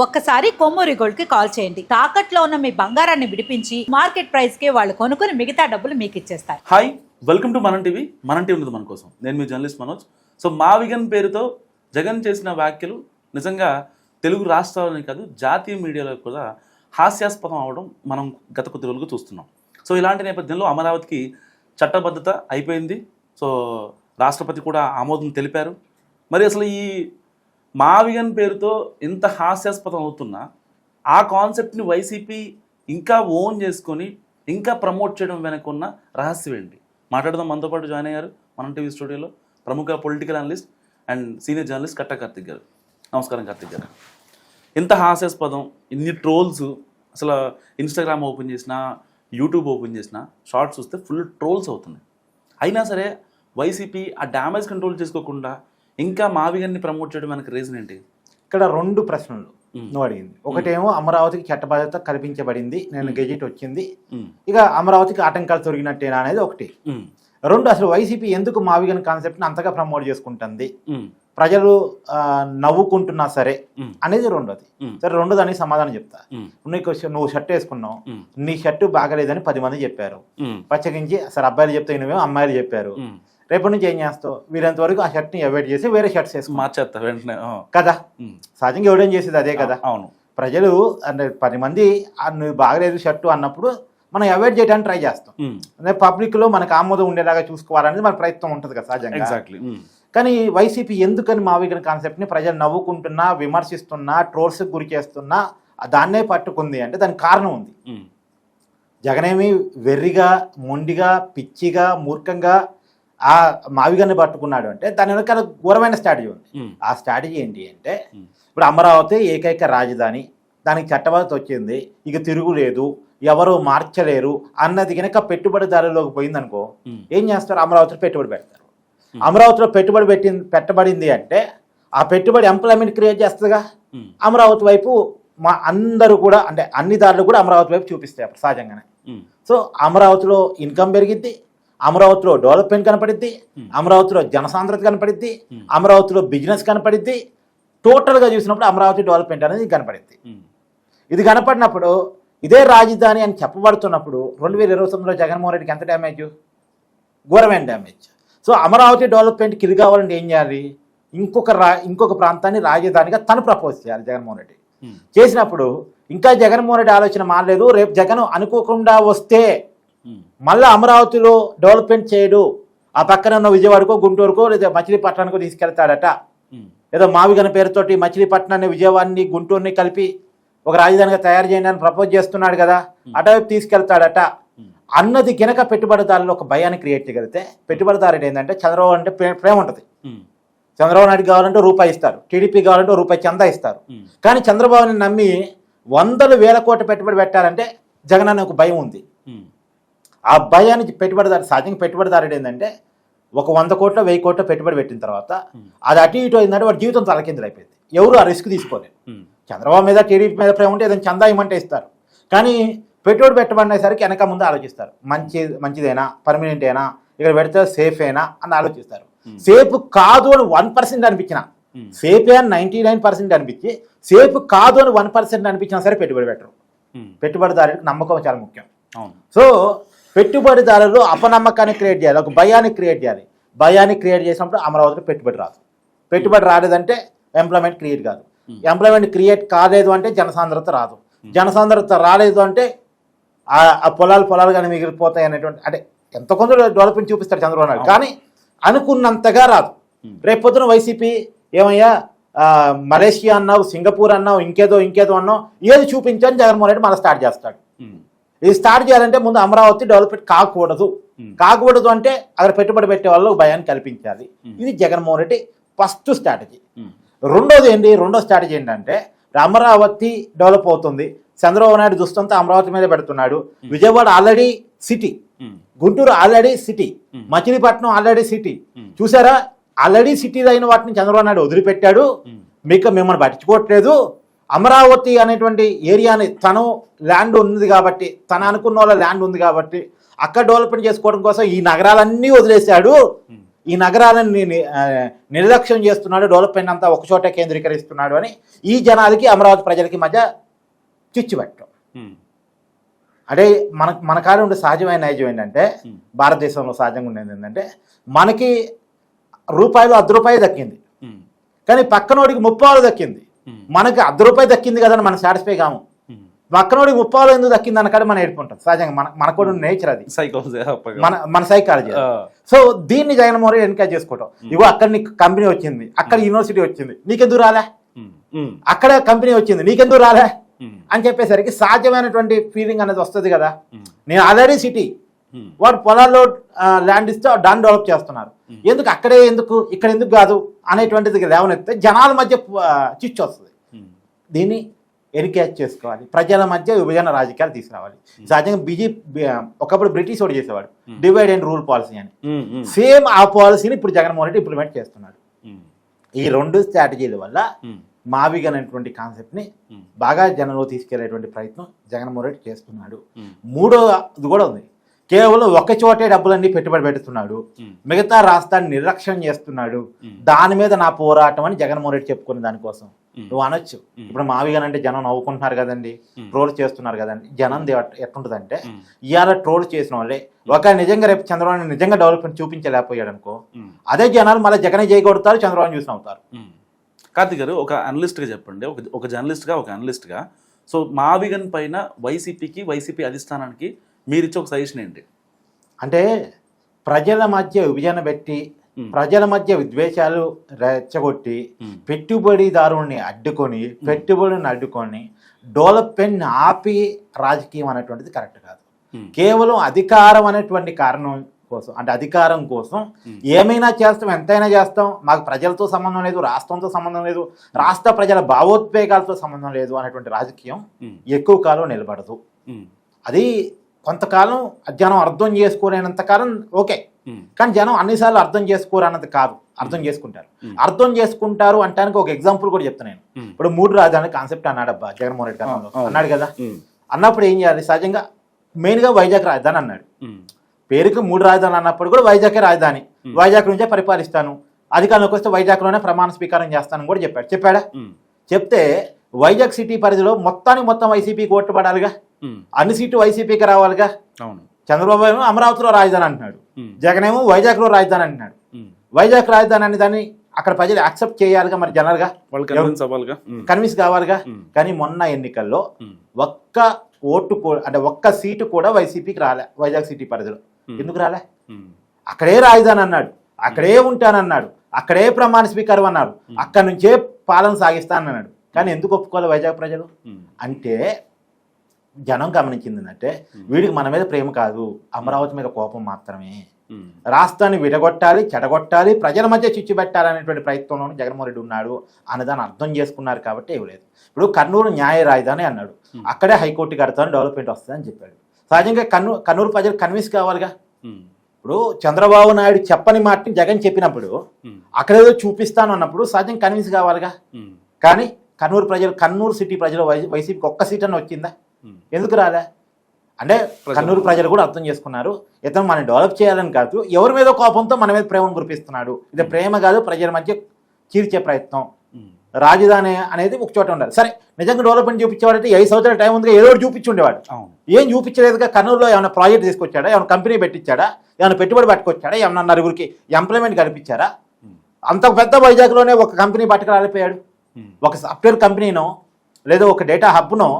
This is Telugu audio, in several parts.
ఒక్కసారి కొమ్మూరి గోల్డ్ కి కాల్ చేయండి. తాకట్లో ఉన్న మీ బంగారాన్ని విడిపించి మార్కెట్ ప్రైస్ కి వాళ్ళు కొనుక్కుని మిగతా డబ్బులు మీకు ఇచ్చేస్తారు. హాయ్, వెల్కమ్ టు మనం టీవీ. మనం టీవీ ఉన్నది మన కోసం. నేను మీ జర్నలిస్ట్ మనోజ్. సో మావిగన్ పేరుతో జగన్ చేసిన వ్యాఖ్యలు నిజంగా తెలుగు రాష్ట్రాలని కాదు జాతీయ మీడియాలో కూడా హాస్యాస్పదం అవడం మనం గత కొద్ది రోజులుగా చూస్తున్నాం. సో ఇలాంటి నేపథ్యంలో అమరావతికి చట్టబద్ధత అయిపోయింది. సో రాష్ట్రపతి కూడా ఆమోదం తెలిపారు. మరి అసలు ఈ మావిగన్ పేరుతో ఇంత హాస్యాస్పదం అవుతున్నా ఆ కాన్సెప్ట్ని వైసీపీ ఇంకా ఓన్ చేసుకొని ఇంకా ప్రమోట్ చేయడం వెనక ఉన్న రహస్యం ఏంటి మాట్లాడదాం. మనతో పాటు జాయిన్ అయ్యారు మనం టీవీ స్టూడియోలో ప్రముఖ political analyst and senior journalist Katta Karthik గారు. నమస్కారం కార్తిక్ గారు. ఇంత హాస్యాస్పదం, ఇన్ని ట్రోల్స్, అసలు ఇన్స్టాగ్రామ్ ఓపెన్ చేసినా యూట్యూబ్ ఓపెన్ చేసినా షార్ట్స్ చూస్తే ఫుల్ ట్రోల్స్ అవుతున్నాయి. అయినా సరే వైసీపీ ఆ డ్యామేజ్ కంట్రోల్ చేసుకోకుండా ఇంకా మావిగన్ని ప్రమోట్ చేయడం మనకి రీజన్ ఏంటి? ఇక్కడ రెండు ప్రశ్నలు నువ్వు అడిగింది. ఒకటేమో అమరావతికి చట్టబద్ధత కల్పించబడింది, నేను గెజిట్ వచ్చింది, ఇక అమరావతికి ఆటంకాలు తొలగినట్టేనా అనేది ఒకటి. రెండు, అసలు వైసీపీ ఎందుకు మావిగన్ కాన్సెప్ట్ని అంతగా ప్రమోట్ చేసుకుంటుంది, ప్రజలు నవ్వుకుంటున్నా సరే అనేది రెండోది. సరే, రెండో దానికి సమాధానం చెప్తా. నువ్వు షర్ట్ వేసుకున్నావు, నీ షర్టు బాగలేదని 10 మంది చెప్పారు, పచ్చగించి అసలు అబ్బాయిలు చెప్తే నువ్వేమో అమ్మాయిలు చెప్పారు. రేపటి నుంచి ఏం చేస్తావు? వీరంత వరకు ఆ షర్ట్ని అవాయిడ్ చేసి వేరే షర్ట్స్ వేసుకుని మార్చేస్తా వెంటనే కదా. సహజంగా ఎవడేం చేసేది అదే కదా. అవును, ప్రజలు అంటే 10 మంది నువ్వు బాగలేదు షర్టు అన్నప్పుడు మనం అవాయిడ్ చేయడానికి ట్రై చేస్తాం. పబ్లిక్ లో మనకు ఆమోదం ఉండేలాగా చూసుకోవాలనేది మన ప్రయత్నం ఉంటుంది కదా సహజంగా. ఎగ్జాక్ట్లీ. కానీ వైసీపీ ఎందుకని మావిగన్ కాన్సెప్ట్ ని ప్రజలు నవ్వుకుంటున్నా, విమర్శిస్తున్నా, ట్రోల్స్ గురి చేస్తున్నా దాన్నే పట్టుకుంది అంటే దానికి కారణం ఉంది. జగనేమి వెర్రిగా, మొండిగా, పిచ్చిగా, మూర్ఖంగా ఆ మావిగన్ని పట్టుకున్నాడు అంటే దాని వెనకాల ఘోరమైన స్ట్రాటజీ ఉంది. ఆ స్ట్రాటజీ ఏంటి అంటే, ఇప్పుడు అమరావతి ఏకైక రాజధాని, దానికి చట్టబద్ధత వచ్చింది, ఇక తిరుగులేదు, ఎవరు మార్చలేరు అన్నది కనుక పెట్టుబడిదారులోకి పోయిందనుకో ఏం చేస్తారు? అమరావతిలో పెట్టుబడి పెడతారు. అమరావతిలో పెట్టుబడి పెట్టబడింది అంటే ఆ పెట్టుబడి ఎంప్లాయ్మెంట్ క్రియేట్ చేస్తుందిగా. అమరావతి వైపు మా అందరూ కూడా అంటే అన్ని దారులు కూడా అమరావతి వైపు చూపిస్తాయి అప్పుడు సహజంగానే. సో అమరావతిలో ఇన్కమ్ పెరిగిద్ది, అమరావతిలో డెవలప్మెంట్ కనపడిద్ది, అమరావతిలో జనసాంద్రత కనపడిద్ది, అమరావతిలో బిజినెస్ కనపడిద్ది. టోటల్గా చూసినప్పుడు అమరావతి డెవలప్మెంట్ అనేది కనపడిద్ది. ఇది కనపడినప్పుడు ఇదే రాజధాని అని చెప్పబడుతున్నప్పుడు 2029లో జగన్మోహన్ రెడ్డికి ఎంత డ్యామేజ్? ఘోరమైన డ్యామేజ్. సో అమరావతి డెవలప్మెంట్కి ఇది కావాలంటే ఏం చేయాలి? ఇంకొక ప్రాంతాన్ని రాజధానిగా తను ప్రపోజ్ చేయాలి జగన్మోహన్ రెడ్డి. చేసినప్పుడు ఇంకా జగన్మోహన్ రెడ్డి ఆలోచన మారలేదు. రేపు జగన్ అనుకోకుండా వస్తే మళ్ళీ అమరావతిలో డెవలప్మెంట్ చేయడు, ఆ పక్కన ఉన్న విజయవాడకో, గుంటూరుకో లేదా మచిలీపట్నానికో తీసుకెళ్తాడట. ఏదో మావిగన పేరుతోటి మచిలీపట్నాన్ని, విజయవాడని, గుంటూరుని కలిపి ఒక రాజధానిగా తయారు చేయండి అని ప్రపోజ్ చేస్తున్నాడు కదా, అటువైపు తీసుకెళ్తాడట అన్నది గినక పెట్టుబడిదారులు ఒక భయాన్ని క్రియేట్ చేయగలిగితే, పెట్టుబడిదారుడు ఏంటంటే చంద్రబాబు అంటే ప్రేమ ఉంటుంది. చంద్రబాబు నాయుడు కావాలంటే రూపాయి ఇస్తారు, టీడీపీ కావాలంటే రూపాయి చందా ఇస్తారు. కానీ చంద్రబాబుని నమ్మి 100,000 కోట్ల పెట్టుబడి పెట్టాలంటే జగన్ అనే ఒక భయం ఉంది. ఆ భయానికి పెట్టుబడిదారు సహజంగా పెట్టుబడిదారుడు ఏంటంటే ఒక 100 కోట్ల 1000 కోట్ల పెట్టుబడి పెట్టిన తర్వాత అది అటు ఇటు అయిందంటే వాడి జీవితం తలకిందులు అయిపోయింది. ఎవరు ఆ రిస్క్ తీసుకోలేదు. చంద్రబాబు మీద, టీడీపీ మీద ప్రేమ ఉంటే ఏదైనా చందా ఇవ్వమంటే ఇస్తారు. కానీ పెట్టుబడి పెట్టబడినసరికి వెనక ముందు ఆలోచిస్తారు. మంచిదేనా, పర్మనెంట్ అయినా, ఇక్కడ పెడితే సేఫ్ అయినా అని ఆలోచిస్తారు. సేఫ్ కాదు అని 1% అనిపించిన, సేఫ్ అని 99% అనిపించి సేఫ్ కాదు అని 1% అనిపించినా సరే పెట్టుబడి పెట్టరు. పెట్టుబడిదారుడికి నమ్మకం చాలా ముఖ్యం. సో పెట్టుబడిదారులు అపనమ్మకాన్ని క్రియేట్ చేయాలి, ఒక భయాన్ని క్రియేట్ చేయాలి. భయాన్ని క్రియేట్ చేసినప్పుడు అమరావతిలో పెట్టుబడి రాదు. పెట్టుబడి రాలేదంటే ఎంప్లాయ్మెంట్ క్రియేట్ కాదు. ఎంప్లాయ్మెంట్ క్రియేట్ కాలేదు అంటే జనసాంద్రత రాదు. జనసాంద్రత రాలేదు అంటే ఆ పొలాలుగానే మిగిలిపోతాయి అనేటువంటి, అంటే ఎంత కొంత డెవలప్మెంట్ చూపిస్తారు చంద్రబాబు నాయుడు, కానీ అనుకున్నంతగా రాదు. రేపొద్దున వైసీపీ ఏమయ్యా మలేషియా అన్నావు, సింగపూర్ అన్నావు, ఇంకేదో అన్నావు, ఏది చూపించని జగన్మోహన్ రెడ్డి మళ్ళీ స్టార్ట్ చేస్తాడు. ఇది స్టార్ట్ చేయాలంటే ముందు అమరావతి డెవలప్మెంట్ కాకూడదు అంటే అక్కడ పెట్టుబడి పెట్టే వాళ్ళు భయాన్ని కల్పించాలి. ఇది జగన్మోహన్ రెడ్డి ఫస్ట్ స్ట్రాటజీ. రెండో స్ట్రాటజీ ఏంటంటే, అమరావతి డెవలప్ అవుతుంది, చంద్రబాబు నాయుడు దుస్తంతా అమరావతి మీద పెడుతున్నాడు. Vijayawada already city, Guntur already city, Machilipatnam already city. చూసారా, ఆల్రెడీ సిటీలు అయిన వాటిని చంద్రబాబు నాయుడు వదిలిపెట్టాడు. మిమ్మల్ని పట్టించుకోవట్లేదు. అమరావతి అనేటువంటి ఏరియాని తను ల్యాండ్ ఉంది కాబట్టి, తన అనుకున్న వాళ్ళ ల్యాండ్ ఉంది కాబట్టి అక్కడ డెవలప్మెంట్ చేసుకోవడం కోసం ఈ నగరాలన్నీ వదిలేశాడు. ఈ నగరాలను నిర్లక్ష్యం చేస్తున్నాడు, డెవలప్మెంట్ అంతా ఒక చోటే కేంద్రీకరిస్తున్నాడు అని ఈ జనాలకి అమరావతి ప్రజలకి మధ్య చిచ్చు పెట్టడం. అంటే మన కాలం ఉండే సహజమైన నైజం ఏంటంటే, భారతదేశంలో సహజంగా ఉండేది ఏంటంటే, మనకి రూపాయలు ₹10 దక్కింది, కానీ పక్కనోడికి 30 దక్కింది. మనకి ₹10 దక్కింది కదా అని మనం సాటిస్ఫై కాము, పక్కనోడికి 30 ఎందుకు దక్కింది అన్నకాడ మనం ఏడుకుంటాం. సహజంగా మనకు కూడా నేచర్ అది, మన సైకాలజీ. సో దీన్ని జగన్మోహన్ రెడ్డి ఎన్కరేజ్ చేసుకోవటం. ఇగో అక్కడ నీకు కంపెనీ వచ్చింది, అక్కడ యూనివర్సిటీ వచ్చింది, నీకెందుకు రాలే, అక్కడ కంపెనీ వచ్చింది, నీకెందుకు రాలే అని చెప్పేసరికి సాధ్యమైనటువంటి ఫీలింగ్ అనేది వస్తుంది కదా. నేను ఆల్రెడీ సిటీ, వాడు పొలాల్లో ల్యాండ్ ఇస్తే దాన్ని డెవలప్ చేస్తున్నారు, ఎందుకు అక్కడే ఎందుకు ఇక్కడ ఎందుకు కాదు అనేటువంటిది లేవనెత్తే జనాల మధ్య చిచ్చు వస్తుంది. దీన్ని ఎన్కరేజ్ చేసుకోవాలి, ప్రజల మధ్య విభజన రాజకీయాలు తీసుకురావాలి. సహజంగా ఒకప్పుడు బ్రిటిష్ వాడు చేసేవాడు డివైడ్ అండ్ రూల్ పాలసీ అని, సేమ్ ఆ పాలసీని ఇప్పుడు జగన్మోహన్ రెడ్డి ఇంప్లిమెంట్ చేస్తున్నాడు. ఈ 2 స్ట్రాటజీల వల్ల మావిగన్ అనేటువంటి కాన్సెప్ట్ని బాగా జనంలో తీసుకెళ్లేటువంటి ప్రయత్నం జగన్మోహన్ రెడ్డి చేస్తున్నాడు. మూడోది కూడా ఉంది, కేవలం ఒక చోటే డబ్బులన్నీ పెట్టుబడి పెడుతున్నాడు, మిగతా రాష్ట్రాన్ని నిర్లక్ష్యం చేస్తున్నాడు, దాని మీద నా పోరాటం అని జగన్మోహన్ రెడ్డి చెప్పుకునే దానికోసం నువ్వు అనొచ్చు. ఇప్పుడు మావిగన్ అంటే జనం నవ్వుకుంటున్నారు కదండి, ట్రోల్ చేస్తున్నారు కదండి. జనం ఎట్లుంటుందంటే, ఇవాళ ట్రోల్ చేసిన వాళ్ళే ఒక నిజంగా రేపు చంద్రబాబు నిజంగా డెవలప్మెంట్ చూపించలేకపోయాడు అనుకో, అదే జనాలు మళ్ళీ జగనే చేయగొడతారు, చంద్రబాబు చూసి అవుతారు. కార్తీక్ గారు, ఒక అనలిస్ట్గా చెప్పండి, ఒక జర్నలిస్ట్గా సో మావిగన్ పైన వైసీపీ అధిష్టానానికి మీరు ఇచ్చే ఒక సజెషన్ ఏంటి? అంటే ప్రజల మధ్య విభజన పెట్టి, ప్రజల మధ్య విద్వేషాలు రెచ్చగొట్టి, పెట్టుబడిదారుల్ని అడ్డుకొని, పెట్టుబడిని అడ్డుకొని డెవలప్మెంట్ ఆపి రాజకీయం అనేటువంటిది కరెక్ట్ కాదు. కేవలం అధికారం అనేటువంటి కారణం కోసం, అంటే అధికారం కోసం ఏమైనా చేస్తాం, ఎంతైనా చేస్తాం, మాకు ప్రజలతో సంబంధం లేదు, రాష్ట్రంతో సంబంధం లేదు, రాష్ట్ర ప్రజల భావోద్వేగాలతో సంబంధం లేదు అనేటువంటి రాజకీయం ఎక్కువ కాలం నిలబడదు. అది కొంతకాలం జనం అర్థం చేసుకోలేనంత కాలం ఓకే, కానీ జనం అన్నిసార్లు అర్థం చేసుకోరు అన్నది కాదు, అర్థం చేసుకుంటారు. అర్థం చేసుకుంటారు అంటానికి ఒక ఎగ్జాంపుల్ కూడా చెప్తాను నేను. ఇప్పుడు 3 రాజధాని కాన్సెప్ట్ అన్నాడబ్బా జగన్మోహన్ రెడ్డి గారు, అన్నాడు కదా. అన్నప్పుడు ఏం చేయాలి, సహజంగా మెయిన్గా వైజాగ్ రాజధాని అన్నాడు. పేరుకి 3 రాజధానులు అన్నప్పుడు కూడా వైజాగే రాజధాని, వైజాగ్ నుంచే పరిపాలిస్తాను, అధికారంలోకి వస్తే వైజాగ్లోనే ప్రమాణ స్వీకారం చేస్తానని కూడా చెప్పాడా. చెప్తే వైజాగ్ సిటీ పరిధిలో మొత్తం వైసీపీకి ఓట్లు పడాలిగా, అన్ని సీట్లు వైసీపీకి రావాలిగా. చంద్రబాబు ఏమో అమరావతిలో రాజధాని అంటున్నాడు, జగన్ ఏమో వైజాగ్లో రాజధాని అంటున్నాడు. వైజాగ్ రాజధాని అనే దాన్ని అక్కడ ప్రజలు యాక్సెప్ట్ చేయాలిగా, మరి జనరల్గా కన్విన్స్ కావాలిగా. కానీ మొన్న ఎన్నికల్లో ఒక్క ఓటు అంటే ఒక్క సీటు కూడా వైసీపీకి రాలే వైజాగ్ సిటీ పరిధిలో. ఎందుకు రాలే? అక్కడే రాజధాని అన్నాడు, అక్కడే ఉంటానన్నాడు, అక్కడే ప్రమాణ స్వీకారం అన్నాడు, అక్కడి నుంచే పాలన సాగిస్తానన్నాడు. కానీ ఎందుకు ఒప్పుకోవాలి వైజాగ్ ప్రజలు అంటే, జనం గమనించింది ఏంటంటే, వీడికి మన మీద ప్రేమ కాదు, అమరావతి మీద కోపం మాత్రమే. రాష్ట్రాన్ని విడగొట్టాలి, చెడగొట్టాలి, ప్రజల మధ్య చిచ్చు పెట్టాలనేటువంటి ప్రయత్నంలో జగన్మోహన్ రెడ్డి ఉన్నాడు అన్నదాన్ని అర్థం చేసుకున్నారు కాబట్టి ఇవ్వలేదు. ఇప్పుడు కర్నూలు న్యాయ రాజధాని అన్నాడు, అక్కడే హైకోర్టు కడతాను, డెవలప్మెంట్ వస్తుందని చెప్పాడు. సహజంగా కర్నూలు ప్రజలు కన్విన్స్ కావాలిగా. ఇప్పుడు చంద్రబాబు నాయుడు చెప్పని మాటని జగన్ చెప్పినప్పుడు, అక్కడేదో చూపిస్తాను అన్నప్పుడు సహజంగా కన్విన్స్ కావాలిగా. కానీ కర్నూలు సిటీ ప్రజలు వైసీపీకి ఒక్క సీట్ అన్న వచ్చిందా? ఎందుకు రాలే? అంటే కర్నూలు ప్రజలు కూడా అర్థం చేసుకున్నారు, ఇతను మనం డెవలప్ చేయాలని కాదు, ఎవరి మీద కోపంతో మన మీద ప్రేమను కురిపిస్తున్నాడు. ఇది ప్రేమ కాదు, ప్రజల మధ్య చీల్చే ప్రయత్నం. రాజధాని అనేది ఒక చోట ఉండాలి. సరే, నిజంగా డెవలప్మెంట్ చూపించేవాడంటే 5 సంవత్సరాల టైం ఉందిగా, ఏదో చూపించుండేవాడు. ఏం చూపించలేదుగా. కర్నూలులో ఏమైనా ప్రాజెక్ట్ తీసుకొచ్చాడా, ఏమైనా కంపెనీ పెట్టించాడా, ఏమైనా పెట్టుబడి పట్టుకొచ్చాడా, ఏమన్నా నలుగురికి ఎంప్లాయ్మెంట్ కల్పించారా? అంత పెద్ద వైజాగ్లోనే ఒక కంపెనీ పట్టుకురాలిపోయాడు. ఒక సాఫ్ట్వేర్ కంపెనీనో, లేదో ఒక డేటా హబ్నో,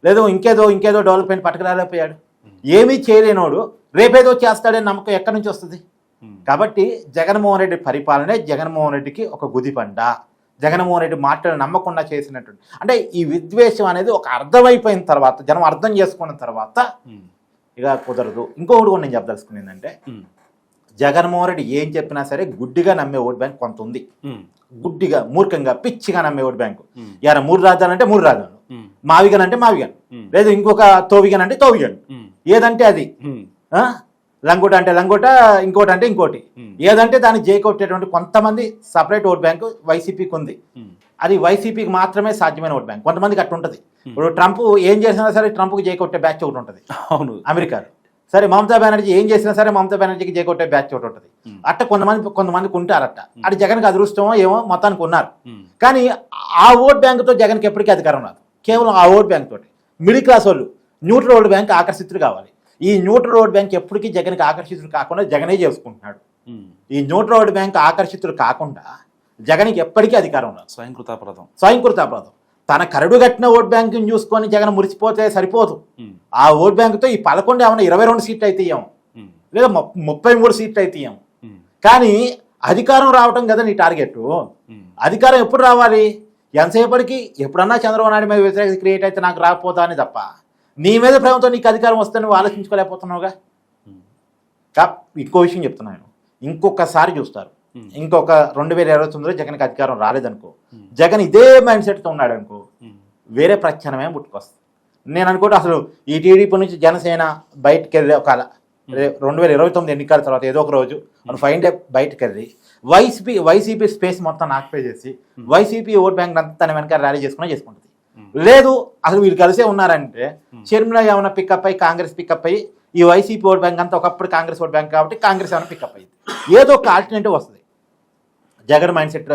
లేదో ఇంకేదో డెవలప్మెంట్ పట్టుకురాలిపోయాడు. ఏమీ చేయలేనోడు రేపేదో చేస్తాడని నమ్మకం ఎక్కడి నుంచి వస్తుంది? కాబట్టి జగన్మోహన్ రెడ్డి పరిపాలనే జగన్మోహన్ రెడ్డికి ఒక గుదిపంట. జగన్మోహన్ రెడ్డి మాటలు నమ్మకుండా చేసినట్టు, అంటే ఈ విద్వేషం అనేది ఒక అర్థమైపోయిన తర్వాత, జనం అర్థం చేసుకున్న తర్వాత ఇక కుదరదు. ఇంకొకటి కూడా నేను చెప్పదలుచుకుని ఏంటంటే, జగన్మోహన్ రెడ్డి ఏం చెప్పినా సరే గుడ్డిగా నమ్మే ఓట్ బ్యాంక్ కొంత ఉంది. గుడ్డిగా, మూర్ఖంగా, పిచ్చిగా నమ్మే ఓట్ బ్యాంకు. ఇలా 3 రాజధానులు అంటే 3 రాజధానులు, మావిగన్ అంటే మావిగన్, లేదు ఇంకొక తోవిగన్ అంటే తోవిగన్, ఏదంటే అది, లంగోట అంటే లంగోట, ఇంకోటి అంటే ఇంకోటి, ఏదంటే దాన్ని జైకొట్టేటువంటి కొంతమంది సపరేట్ ఓట్ బ్యాంకు వైసీపీకి ఉంది. అది వైసీపీకి మాత్రమే సాధ్యమైన ఓట్ బ్యాంక్. కొంతమందికి అట్టు ఉంటుంది. ఇప్పుడు ట్రంప్ ఏం చేసినా సరే ట్రంప్కి జైకొట్టే బ్యాచ్ ఒకటి ఉంటుంది అమెరికాలో. సరే మమతా బెనర్జీ ఏం చేసినా సరే మమతా బెనర్జీకి జేకొట్టే బ్యాచ్ ఒకటి ఉంటుంది. అట్ట కొంతమందికి ఉంటారట. అటు జగన్కి అదృష్టమో ఏమో మొత్తానికి ఉన్నారు. కానీ ఆ ఓట్ బ్యాంకుతో జగన్కి ఎప్పటికీ అధికారం రాదు. కేవలం ఆ ఓట్ బ్యాంక్ తోటి మిడిల్ క్లాస్ వాళ్ళు న్యూట్రల్ ఓట్ బ్యాంక్ ఆకర్షితులు కావాలి. ఈ న్యూట్రల్ ఓట్ బ్యాంక్ ఎప్పటికీ జగన్కి ఆకర్షితులు కాకుండా జగనే చేసుకుంటున్నాడు. ఈ న్యూట్రల్ ఓట్ బ్యాంక్ ఆకర్షితులు కాకుండా జగన్కి ఎప్పటికీ అధికారం రాదు. స్వయంకృతాపరాధం. తన కరడు కట్టిన ఓట్ బ్యాంకుని చూసుకొని జగన్ మురిసిపోతే సరిపోదు. ఆ ఓట్ బ్యాంకుతో ఈ 11 ఏమన్నా 22 సీట్లు అయితే ఇయ్యాము, లేదా 33 సీట్లు అయితే ఇయ్యాము. కానీ అధికారం రావటం కదా నీ టార్గెట్. అధికారం ఎప్పుడు రావాలి? ఎంతసేపటికి ఎప్పుడన్నా చంద్రబాబు నాయుడు మీద వ్యతిరేకత క్రియేట్ అయితే నాకు రాకపోతా అని తప్ప నీ మీద ప్రేమతో నీకు అధికారం వస్తే నువ్వు ఆలోచించుకోలేకపోతున్నావుగా. ఇంకో విషయం చెప్తున్నాను, ఇంకొకసారి చూస్తారు. ఇంకొక 2029లో జగన్కి అధికారం రాలేదనుకో, జగన్ ఇదే మైండ్ సెట్తో ఉన్నాడు అనుకో, వేరే ప్రత్యామ్నాయం పుట్టుకొస్తుంది. నేను అనుకోండి అసలు ఈ టీడీపీ నుంచి జనసేన బయటకు వెళ్ళి ఒక 2029 ఎన్నికల తర్వాత ఏదో ఒక రోజు మనం 5 డే బయటకు వెళ్ళి వైసీపీ స్పేస్ మొత్తం ఆక్యుపై చేసి వైసీపీ ఓట్ బ్యాంక్ అంతా తన వెనక ర్యాలీ చేసుకుంటుంది. లేదు అసలు వీళ్ళు కలిసే ఉన్నారంటే షర్మిల ఏమైనా పికప్ అయ్యి కాంగ్రెస్ పికప్ అయ్యి ఈ వైసీపీ ఓట్ బ్యాంక్ అంతా ఒకప్పుడు కాంగ్రెస్ ఓట్ బ్యాంక్ కాబట్టి కాంగ్రెస్ ఏమైనా పికప్ అయ్యింది. ఏదో ఒక ఆల్టర్నేటివ్ వస్తుంది. జగన్ మైండ్ సెట్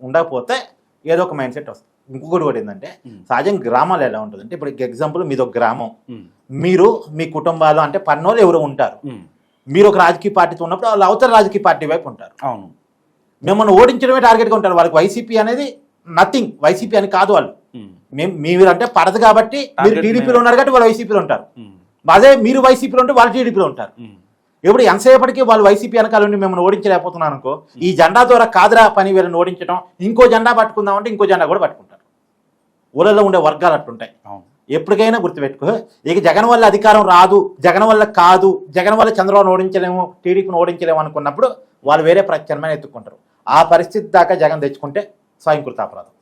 ఉండకపోతే ఏదో ఒక మైండ్ సెట్ వస్తుంది. ఇంకొకటి కూడా ఏంటంటే సహజంగా గ్రామాలు ఎలా ఉంటుంది అంటే, ఇప్పుడు ఎగ్జాంపుల్ మీది ఒక గ్రామం, మీరు మీ కుటుంబాలు అంటే పన్నోళ్ళు ఎవరు ఉంటారు, మీరు ఒక రాజకీయ పార్టీతో ఉన్నప్పుడు వాళ్ళు అవతల రాజకీయ పార్టీ వైపు ఉంటారు. అవును, మిమ్మల్ని ఓడించడమే టార్గెట్గా ఉంటారు. వాళ్ళకి వైసీపీ అనేది నథింగ్, వైసీపీ అని కాదు. వాళ్ళు మీరు అంటే పడదు కాబట్టి మీరు టీడీపీలో ఉన్నారు కాబట్టి వాళ్ళు వైసీపీలో ఉంటారు. అదే మీరు వైసీపీలో ఉంటే వాళ్ళు టీడీపీలో ఉంటారు. ఇప్పుడు ఎంతసేపటికి వాళ్ళు వైసీపీ వెనకాల ఉండి మిమ్మల్ని ఓడించలేకపోతున్నాను అనుకో, ఈ జెండా ద్వారా కాదురా పని వీళ్ళని ఓడించడం, ఇంకో జెండా పట్టుకుందామంటే ఇంకో జెండా కూడా పట్టుకుంటారు. ఊళ్ళలో ఉండే వర్గాలు అట్టుంటాయి. ఎప్పటికైనా గుర్తుపెట్టుకో, ఇక జగన్ వల్ల అధికారం రాదు, జగన్ వల్ల కాదు, జగన్ వల్ల చంద్రబాబును ఓడించలేము, టీడీపీని ఓడించలేము అనుకున్నప్పుడు వాళ్ళు వేరే ప్రత్యామ్నాయం ఎత్తుక్కుంటారు. ఆ పరిస్థితి దాకా జగన్ తెచ్చుకుంటే స్వయంకృత అపరాధం.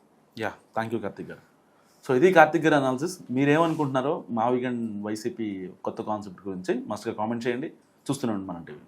థ్యాంక్ యూ కార్తిక్ గారు. సో ఇది కార్తిక్ గారు అనాలిసిస్. మీరేమనుకుంటున్నారో మా వీకెండ్ వైసీపీ కొత్త కాన్సెప్ట్ గురించి మస్ట్గా కామెంట్ చేయండి. చూస్తూనే ఉండండి మన టీవీ.